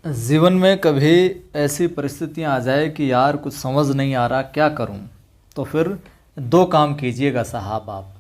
जीवन में कभी ऐसी परिस्थितियां आ जाए कि यार कुछ समझ नहीं आ रहा क्या करूं, तो फिर दो काम कीजिएगा साहब आप।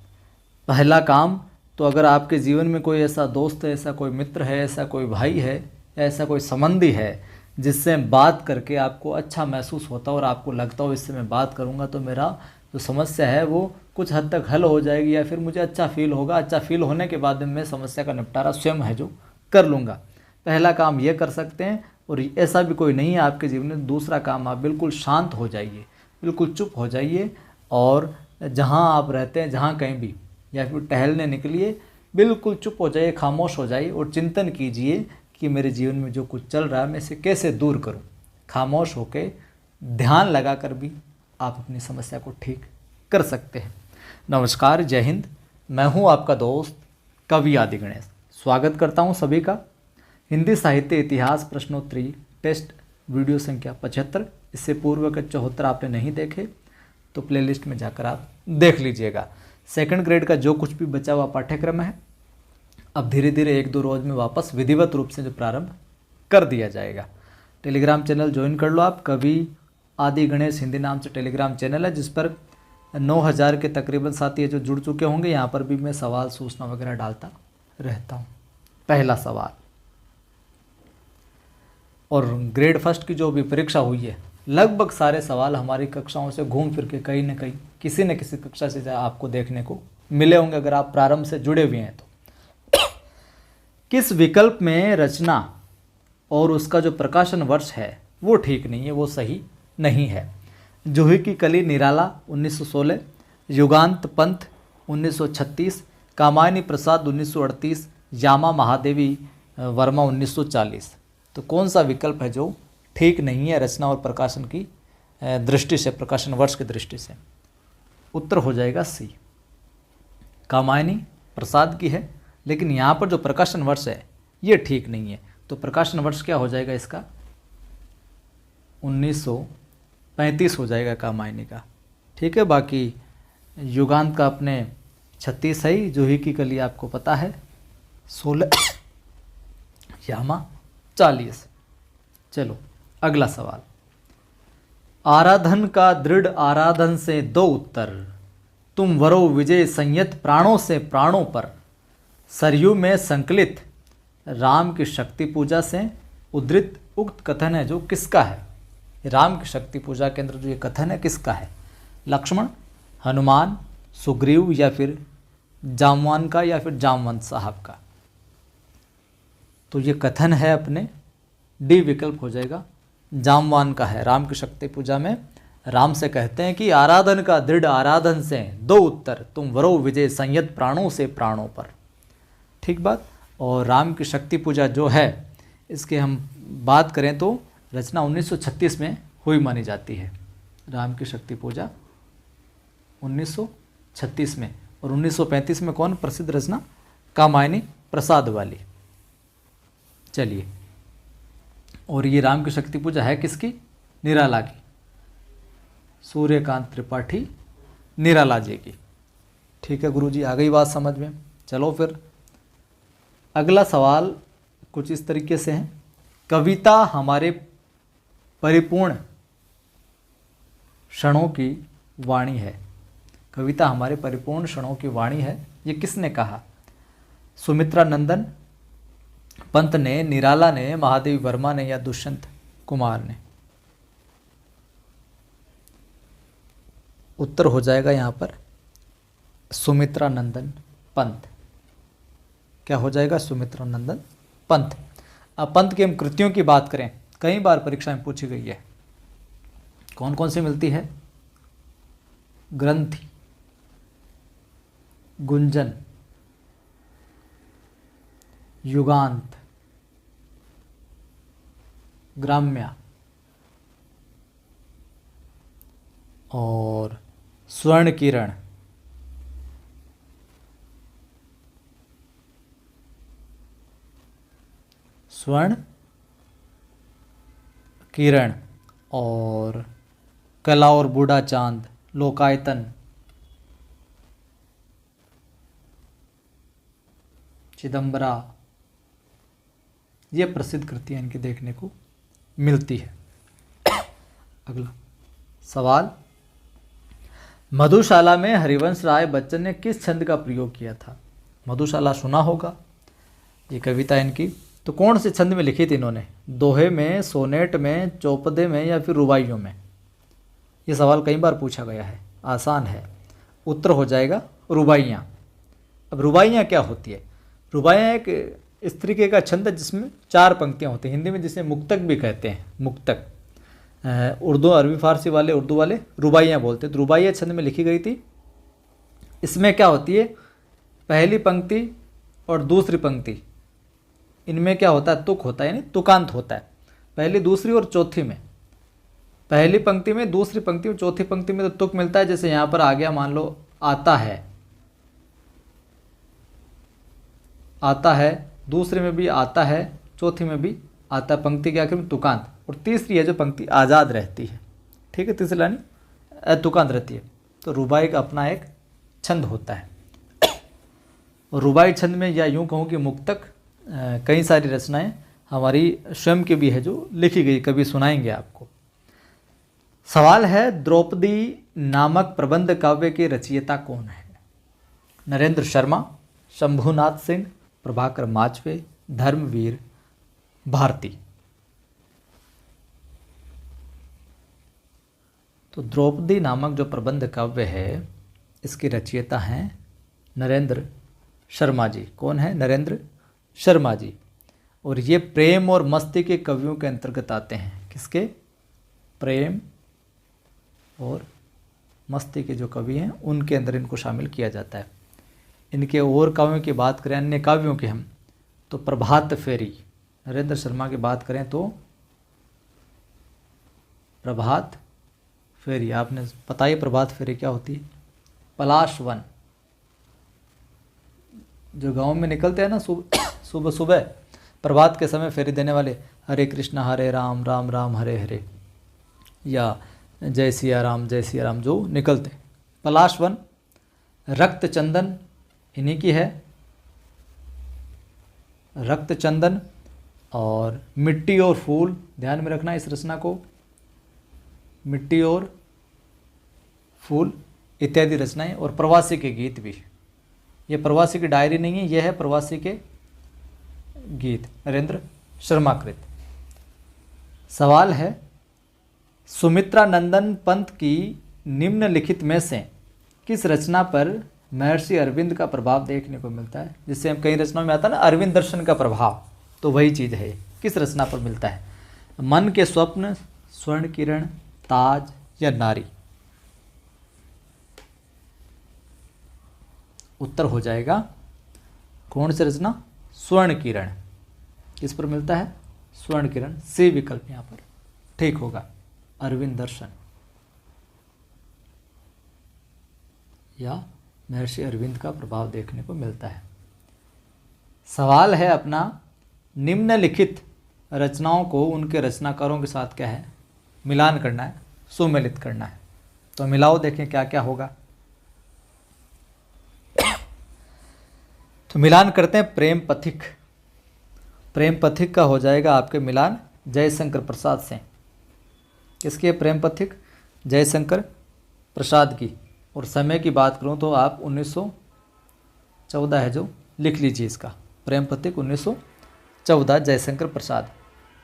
पहला काम, तो अगर आपके जीवन में कोई ऐसा दोस्त है, ऐसा कोई मित्र है, ऐसा कोई भाई है, या ऐसा कोई संबंधी है जिससे बात करके आपको अच्छा महसूस होता हो और आपको लगता हो इससे मैं बात करूंगा तो मेरा जो समस्या है वो कुछ हद तक हल हो जाएगी, या फिर मुझे अच्छा फील होगा, अच्छा फील होने के बाद में मैं समस्या का निपटारा स्वयं है जो कर लूँगा। पहला काम ये कर सकते हैं। और ऐसा भी कोई नहीं है आपके जीवन में, दूसरा काम, आप बिल्कुल शांत हो जाइए, बिल्कुल चुप हो जाइए, और जहाँ आप रहते हैं, जहाँ कहीं भी, या फिर टहलने निकलिए, बिल्कुल चुप हो जाइए, खामोश हो जाइए और चिंतन कीजिए कि मेरे जीवन में जो कुछ चल रहा है मैं इसे कैसे दूर करूं। खामोश होकर ध्यान लगाकर भी आप अपनी समस्या को ठीक कर सकते हैं। नमस्कार, जय हिंद। मैं हूं आपका दोस्त कवि आदि गणेश। स्वागत करता हूं सभी का हिंदी साहित्य इतिहास प्रश्नोत्तरी टेस्ट वीडियो संख्या 75। इससे पूर्व के 74 आपने नहीं देखे तो प्लेलिस्ट में जाकर आप देख लीजिएगा। सेकंड ग्रेड का जो कुछ भी बचा हुआ पाठ्यक्रम है अब धीरे धीरे 1-2 रोज में वापस विधिवत रूप से जो प्रारंभ कर दिया जाएगा। टेलीग्राम चैनल ज्वाइन कर लो आप, कवि आदि गणेश हिंदी नाम से टेलीग्राम चैनल है, जिस पर 9000 के तकरीबन साथी है जो जुड़ चुके होंगे। यहाँ पर भी मैं सवाल सूचना वगैरह डालता रहता हूँ। पहला सवाल, और ग्रेड फर्स्ट की जो भी परीक्षा हुई है लगभग सारे सवाल हमारी कक्षाओं से घूम फिर के कहीं न कहीं किसी न किसी कक्षा से आपको देखने को मिले होंगे अगर आप प्रारंभ से जुड़े हुए हैं तो। किस विकल्प में रचना और उसका जो प्रकाशन वर्ष है वो ठीक नहीं है, वो सही नहीं है? जूही की कली निराला 1916, युगांत पंथ 1936, कामायनी प्रसाद 1938, यामा महादेवी वर्मा 1940। तो कौन सा विकल्प है जो ठीक नहीं है रचना और प्रकाशन की दृष्टि से, प्रकाशन वर्ष की दृष्टि से? उत्तर हो जाएगा सी, कामायनी प्रसाद की है, लेकिन यहाँ पर जो प्रकाशन वर्ष है ये ठीक नहीं है। तो प्रकाशन वर्ष क्या हो जाएगा इसका? 1935 हो जाएगा कामायनी का। ठीक है, बाकी युगांत का अपने 36 है ही, जूही की कली आपको पता है 16, यामा 40। चलो अगला सवाल। आराधन का दृढ़ आराधन से दो उत्तर, तुम वरो विजय संयत प्राणों से प्राणों पर। सरयू में संकलित राम की शक्ति पूजा से उद्धृत उक्त कथन है जो किसका है? राम की शक्ति पूजा के अंदर जो ये कथन है किसका है? लक्ष्मण, हनुमान, सुग्रीव, या फिर जामवान का, या फिर जामवंत साहब का? तो ये कथन है अपने डी विकल्प हो जाएगा, जामवान का है। राम की शक्ति पूजा में राम से कहते हैं कि आराधन का दृढ़ आराधन से दो उत्तर, तुम वरो विजय संयत प्राणों से प्राणों पर। ठीक बात। और राम की शक्ति पूजा जो है इसके हम बात करें तो रचना 1936 में हुई मानी जाती है। राम की शक्ति पूजा 1936 में, और 1935 में कौन प्रसिद्ध रचना? कामायनी प्रसाद वाली। चलिए, और ये राम की शक्ति पूजा है किसकी? निराला की, सूर्यकांत त्रिपाठी निराला जी की। ठीक है गुरुजी, आ गई बात समझ में। चलो फिर अगला सवाल कुछ इस तरीके से है। कविता हमारे परिपूर्ण क्षणों की वाणी है। कविता हमारे परिपूर्ण क्षणों की वाणी है, ये किसने कहा? सुमित्रा नंदन पंत ने, निराला ने, महादेवी वर्मा ने, या दुष्यंत कुमार ने? उत्तर हो जाएगा यहाँ पर सुमित्रा नंदन पंत। क्या हो जाएगा? सुमित्रा नंदन पंत। अब पंत की हम कृतियों की बात करें, कई बार परीक्षा में पूछी गई है। कौन कौन सी मिलती है? ग्रंथि, गुंजन, युगांत, ग्राम्या और स्वर्ण किरण। स्वर्ण किरण और कला और बूढ़ा चांद, लोकायतन, चिदंबरा, ये प्रसिद्ध कृतियाँ इनकी देखने को मिलती है। अगला सवाल, मधुशाला में हरिवंश राय बच्चन ने किस छंद का प्रयोग किया था? मधुशाला सुना होगा, ये कविता इनकी, तो कौन से छंद में लिखी थी इन्होंने? दोहे में, सोनेट में, चौपदे में या फिर रुबाइयों में? ये सवाल कई बार पूछा गया है, आसान है। उत्तर हो जाएगा रुबाइयाँ। अब रुबाइयाँ क्या होती है? रुबाइयाँ एक इस तरीके का छंद है जिसमें 4 पंक्तियाँ होती हैं, हिंदी में जिसे मुक्तक भी कहते हैं। मुक्तक उर्दू, अरबी फारसी वाले, उर्दू वाले रुबाइयाँ बोलते हैं। तो रुबाइयाँ छंद में लिखी गई थी। इसमें क्या होती है, पहली पंक्ति और दूसरी पंक्ति, इनमें क्या होता है, तुक होता है, यानी तुकांत होता है। पहली, दूसरी और चौथी में, पहली पंक्ति में, दूसरी पंक्ति में, चौथी पंक्ति में तो तुक मिलता है। जैसे यहाँ पर आ गया, मान लो आता है, आता है, दूसरे में भी आता है, चौथी में भी आता है, पंक्ति के आखिर में तुकांत, और तीसरी है जो पंक्ति आज़ाद रहती है, ठीक है, तीसरी लाइन तुकांत रहती है। तो रुबाई का अपना एक छंद होता है। और रुबाई छंद में, या यूँ कहूँ कि मुक्तक, कई सारी रचनाएं हमारी स्वयं की भी है जो लिखी गई, कभी सुनाएंगे आपको। सवाल है, द्रौपदी नामक प्रबंध काव्य के रचयिता कौन है? नरेंद्र शर्मा, शंभुनाथ सिंह, प्रभाकर माचवे, धर्मवीर भारती। तो द्रौपदी नामक जो प्रबंध काव्य है, इसके रचयिता हैं नरेंद्र शर्मा जी। कौन है? नरेंद्र शर्मा जी। और ये प्रेम और मस्ती के कवियों के अंतर्गत आते हैं। किसके? प्रेम और मस्ती के जो कवि हैं उनके अंदर इनको शामिल किया जाता है। इनके और काव्यों की बात करें, अन्य काव्यों की हम, तो प्रभात फेरी, नरेंद्र शर्मा की बात करें तो प्रभात फेरी, आपने पता ही प्रभात फेरी क्या होती है? पलाश वन, जो गांव में निकलते हैं ना सुबह सुबह प्रभात के समय फेरी देने वाले, हरे कृष्णा हरे राम राम राम हरे हरे, या जय सिया राम जो निकलते। पलाश वन, रक्त चंदन इन्हीं की है, रक्त चंदन, और मिट्टी और फूल, ध्यान में रखना इस रचना को, मिट्टी और फूल इत्यादि रचनाएं, और प्रवासी के गीत भी। ये प्रवासी की डायरी नहीं है, यह है प्रवासी के गीत, नरेंद्र शर्मा कृत। सवाल है, सुमित्रा नंदन पंत की निम्नलिखित में से किस रचना पर महर्षि अरविंद का प्रभाव देखने को मिलता है? जिससे हम कई रचनाओं में आता है ना अरविंद दर्शन का प्रभाव, तो वही चीज़ है। किस रचना पर मिलता है? मन के स्वप्न, स्वर्ण किरण, ताज या नारी? उत्तर हो जाएगा कौन सी रचना? स्वर्ण किरण। किस पर मिलता है? स्वर्ण किरण। सी विकल्प यहाँ पर ठीक होगा, अरविंद दर्शन या महर्षि अरविंद का प्रभाव देखने को मिलता है। सवाल है अपना, निम्नलिखित रचनाओं को उनके रचनाकारों के साथ क्या है? मिलान करना है, सुमेलित करना है। तो मिलाओ, देखें क्या क्या होगा। तो मिलान करते हैं प्रेम पथिक। प्रेम पथिक का हो जाएगा आपके मिलान जयशंकर प्रसाद से। किसकी है प्रेम पथिक? जयशंकर प्रसाद की। और समय की बात करूं तो आप 1914 है जो, लिख लीजिए इसका, प्रेम पथिक 1914 जयशंकर प्रसाद।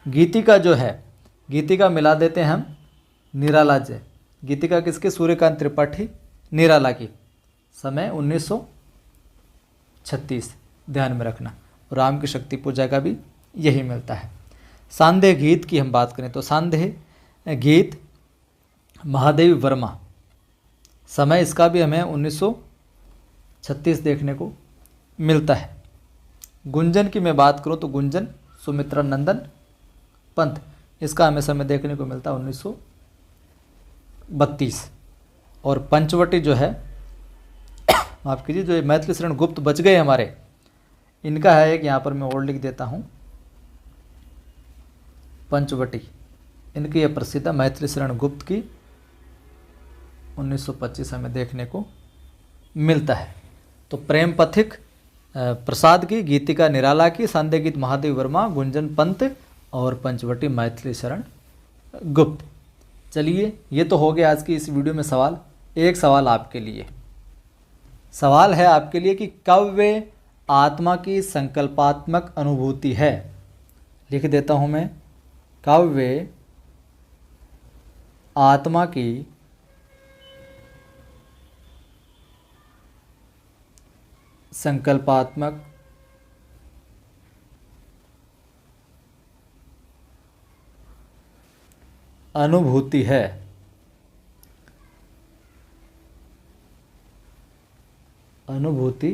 गीतिका जो है, गीतिका मिला देते हैं हम निराला जय। गीतिका किसके? सूर्यकांत त्रिपाठी निराला की। समय 1936, ध्यान में रखना। और राम की शक्ति पूजा का भी यही मिलता है। सांदेह गीत की हम बात करें तो सांदेह गीत महादेवी वर्मा, समय इसका भी हमें 1936 देखने को मिलता है। गुंजन की मैं बात करूं तो गुंजन सुमित्रा नंदन पंत, इसका हमें समय देखने को मिलता है 1932। और पंचवटी जो है, माफ कीजिए, जो मैथिली शरण गुप्त बच गए हमारे, इनका है एक, यहाँ पर मैं और लिख देता हूँ, पंचवटी इनकी यह प्रसिद्ध मैथिली शरण गुप्त की 1925 हमें देखने को मिलता है। तो प्रेम पथिक, प्रसाद की, गीतिका निराला की, संध्या गीत महादेव वर्मा, गुंजन पंत और पंचवटी मैथिली शरण गुप्त। चलिए, ये तो हो गया आज की इस वीडियो में सवाल। एक सवाल आपके लिए, सवाल है आपके लिए कि काव्य आत्मा की संकल्पात्मक अनुभूति है। लिख देता हूँ मैं, काव्य आत्मा की संकल्पात्मक अनुभूति है। अनुभूति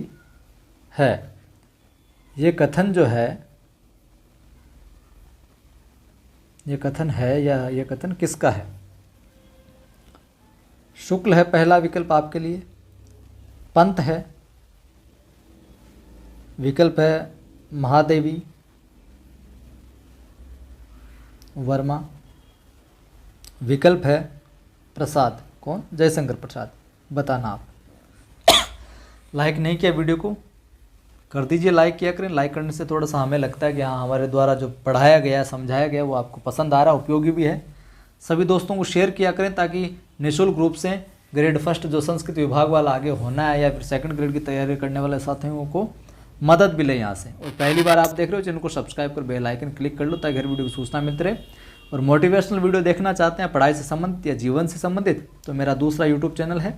है। ये कथन जो है, ये कथन है या ये कथन किसका है? शुक्ल है पहला विकल्प आपके लिए, पंत है, विकल्प है महादेवी वर्मा, विकल्प है प्रसाद। कौन? जयशंकर प्रसाद। बताना आप। लाइक नहीं किया वीडियो को, कर दीजिए, लाइक किया करें। लाइक करने से थोड़ा सा हमें लगता है कि हाँ, हमारे द्वारा जो पढ़ाया गया, समझाया गया, वो आपको पसंद आ रहा, उपयोगी भी है। सभी दोस्तों को शेयर किया करें ताकि निःशुल्क रूप से ग्रेड फर्स्ट जो संस्कृत विभाग वाला आगे होना है या फिर सेकंड ग्रेड की तैयारी करने वाले साथियों को मदद मिले यहाँ से। और पहली बार आप देख रहे हो, चैनल को सब्सक्राइब कर बेल आइकन क्लिक कर लो ताकि हर वीडियो की सूचना मिलती रहे। और मोटिवेशनल वीडियो देखना चाहते हैं पढ़ाई से संबंधित या जीवन से संबंधित, तो मेरा दूसरा यूट्यूब चैनल है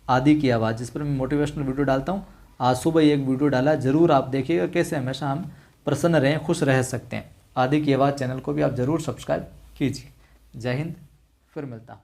आदि की आवाज़, जिस पर मैं मोटिवेशनल वीडियो डालता हूँ। आज सुबह एक वीडियो डाला, जरूर आप देखिएगा कैसे हमेशा हम प्रसन्न रहें, खुश रह सकते हैं। आदि की आवाज़ चैनल को भी आप ज़रूर सब्सक्राइब कीजिए। जय हिंद, फिर मिलता हूँ।